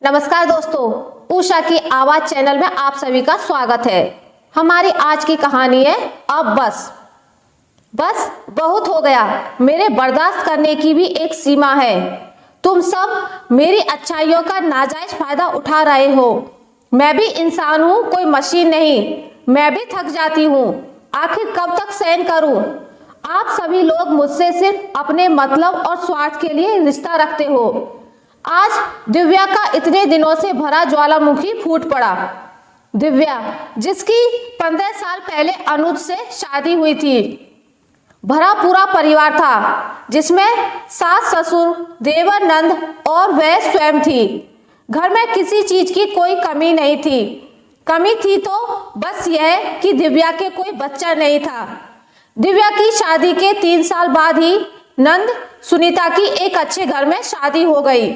नमस्कार दोस्तों, उषा की आवाज चैनल में आप सभी का स्वागत है। हमारी आज की कहानी है अब बस बहुत हो गया। मेरे बर्दाश्त करने की भी एक सीमा है। तुम सब मेरी अच्छाइयों का नाजायज फायदा उठा रहे हो। मैं भी इंसान हूँ, कोई मशीन नहीं। मैं भी थक जाती हूँ। आखिर कब तक सहन करूँ? आप सभी लोग मुझसे सिर्फ अपने मतलब और स्वार्थ के लिए रिश्ता रखते हो। आज दिव्या का इतने दिनों से भरा ज्वालामुखी फूट पड़ा। दिव्या, जिसकी 15 साल पहले अनुज से शादी हुई थी, भरा पूरा परिवार था, जिसमें सास ससुर, देवर, नंद और वह स्वयं थी। घर में किसी चीज की कोई कमी नहीं थी। कमी थी तो बस यह कि दिव्या के कोई बच्चा नहीं था। दिव्या की शादी के 3 साल बाद ही नंद सुनीता की एक अच्छे घर में शादी हो गई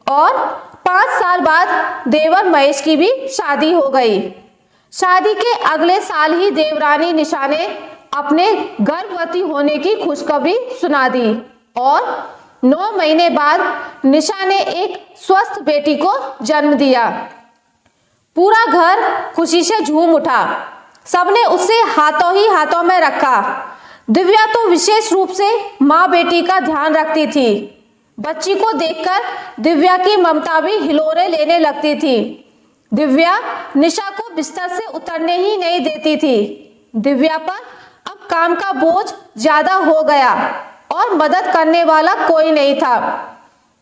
और 5 साल बाद देवर महेश की भी शादी हो गई। शादी के अगले साल ही देवरानी निशा ने अपने गर्भवती होने की खुशखबरी सुना दी और 9 महीने बाद निशा ने एक स्वस्थ बेटी को जन्म दिया। पूरा घर खुशी से झूम उठा। सबने उसे हाथों ही हाथों में रखा। दिव्या तो विशेष रूप से माँ बेटी का ध्यान रखती थी। बच्ची को देखकर दिव्या की ममता भी हिलोरे लेने लगती थी। दिव्या निशा को बिस्तर से उतरने ही नहीं देती थी। दिव्या पर अब काम का बोझ ज्यादा हो गया और मदद करने वाला कोई नहीं था।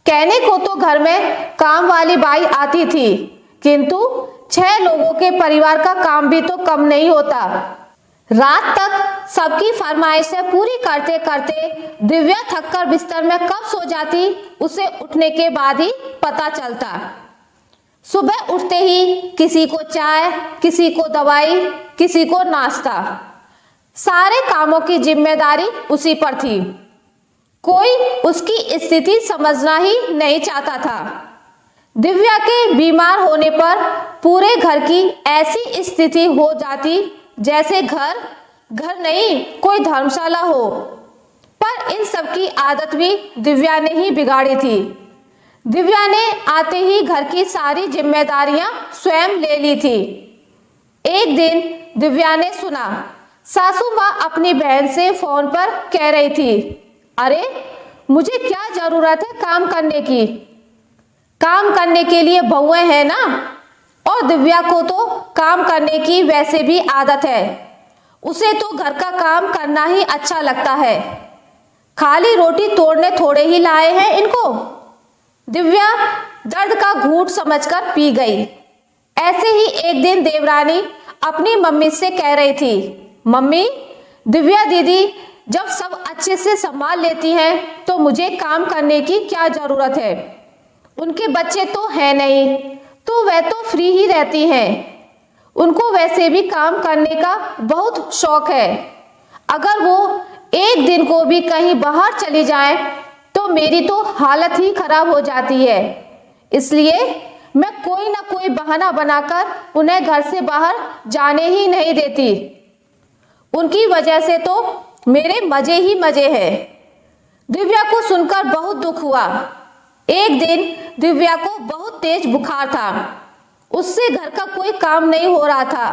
कहने को तो घर में काम वाली बाई आती थी, किंतु 6 लोगों के परिवार का काम भी तो कम नहीं होता। रात तक सबकी फरमाइशें पूरी करते करते दिव्या थककर बिस्तर में कब सो जाती, उसे उठने के बाद ही पता चलता। सुबह उठते ही किसी को चाय, किसी को दवाई, किसी को नाश्ता। सारे कामों की जिम्मेदारी उसी पर थी। कोई उसकी स्थिति समझना ही नहीं चाहता था। दिव्या के बीमार होने पर पूरे घर की ऐसी स्थिति हो जाती जैसे घर नहीं कोई धर्मशाला हो। पर इन सब की आदत भी दिव्या ने ही बिगाड़ी थी। दिव्या ने आते ही घर की सारी जिम्मेदारियां स्वयं ले ली थी। एक दिन दिव्या ने सुना सासू माँ अपनी बहन से फोन पर कह रही थी, अरे मुझे क्या जरूरत है काम करने की? काम करने के लिए बहुएं हैं ना, और दिव्या को तो काम करने की वैसे भी आदत है। उसे तो घर का काम करना ही अच्छा लगता है। खाली रोटी तोड़ने थोड़े ही लाए हैं इनको। दिव्या दर्द का घूंट समझकर पी गई। ऐसे ही एक दिन देवरानी अपनी मम्मी से कह रही थी, मम्मी, दिव्या दीदी जब सब अच्छे से संभाल लेती हैं तो मुझे काम करने की क्या जरूरत है? उनके बच्चे तो हैं नहीं, तो वह तो फ्री ही रहती हैं। उनको वैसे भी काम करने का बहुत शौक है। अगर वो एक दिन को भी कहीं बाहर चली जाए तो मेरी तो हालत ही खराब हो जाती है। इसलिए मैं कोई ना कोई बहाना बनाकर उन्हें घर से बाहर जाने ही नहीं देती। उनकी वजह से तो मेरे मजे ही मजे हैं। दिव्या को सुनकर बहुत दुख हुआ। एक दिन दिव्या को बहुत तेज बुखार था। उससे घर का कोई काम नहीं हो रहा था।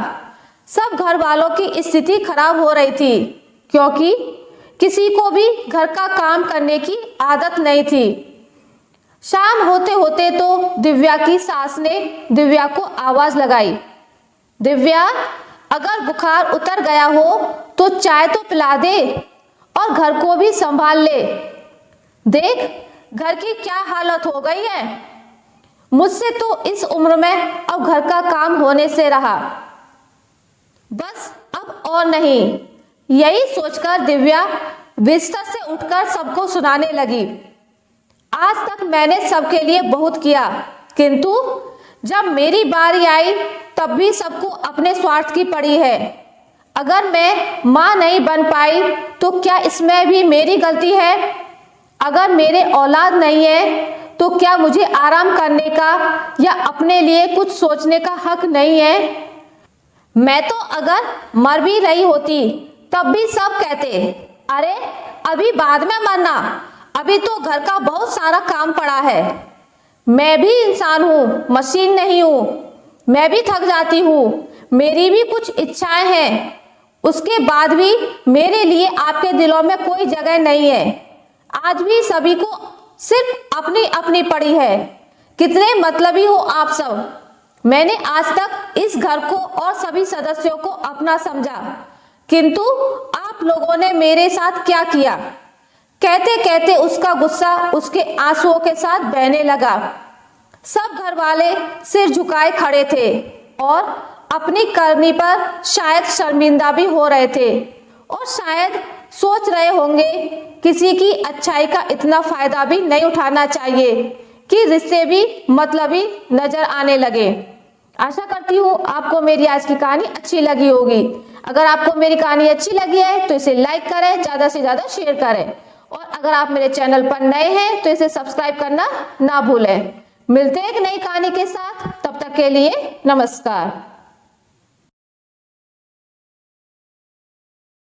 सब घर वालों की स्थिति खराब हो रही थी, क्योंकि किसी को भी घर का काम करने की आदत नहीं थी। शाम होते होते तो दिव्या की सास ने दिव्या को आवाज लगाई, दिव्या, अगर बुखार उतर गया हो तो चाय तो पिला दे और घर को भी संभाल ले। देख घर की क्या हालत हो गई है। मुझसे तो इस उम्र में अब घर का काम होने से रहा, बस अब और नहीं। यही सोचकर दिव्या बिस्तर से उठकर सबको सुनाने लगी, आज तक मैंने सबके लिए बहुत किया, किंतु जब मेरी बारी आई तब भी सबको अपने स्वार्थ की पड़ी है। अगर मैं माँ नहीं बन पाई तो क्या इसमें भी मेरी गलती है? अगर मेरे औलाद नहीं है तो क्या मुझे आराम करने का या अपने लिए कुछ सोचने का हक नहीं है? मैं तो अगर मर भी रही होती तब भी सब कहते, अरे अभी बाद में मरना, अभी तो घर का बहुत सारा काम पड़ा है। मैं भी इंसान हूँ, मशीन नहीं हूँ। मैं भी थक जाती हूँ, मेरी भी कुछ इच्छाएं हैं। उसके बाद भी मेरे लिए आपके दिलों में कोई जगह नहीं है। आज भी सभी को सिर्फ अपनी अपनी पड़ी है। कितने मतलबी हो आप सब। मैंने आज तक इस घर को और सभी सदस्यों को अपना समझा, किंतु आप लोगों ने मेरे साथ क्या किया। कहते कहते उसका गुस्सा उसके आंसुओं के साथ बहने लगा। सब घर वाले सिर झुकाए खड़े थे और अपनी करनी पर शायद शर्मिंदा भी हो रहे थे और शायद सोच रहे होंगे किसी की अच्छाई का इतना फायदा भी नहीं उठाना चाहिए कि रिश्ते भी मतलबी नजर आने लगे। आशा करती हूँ आपको मेरी आज की कहानी अच्छी लगी होगी। अगर आपको मेरी कहानी अच्छी लगी है तो इसे लाइक करें, ज़्यादा से ज़्यादा शेयर करें और अगर आप मेरे चैनल पर नए हैं तो इसे सब्सक्राइब करना ना भूलें। मिलते हैं एक नई कहानी के साथ, तब तक के लिए नमस्कार।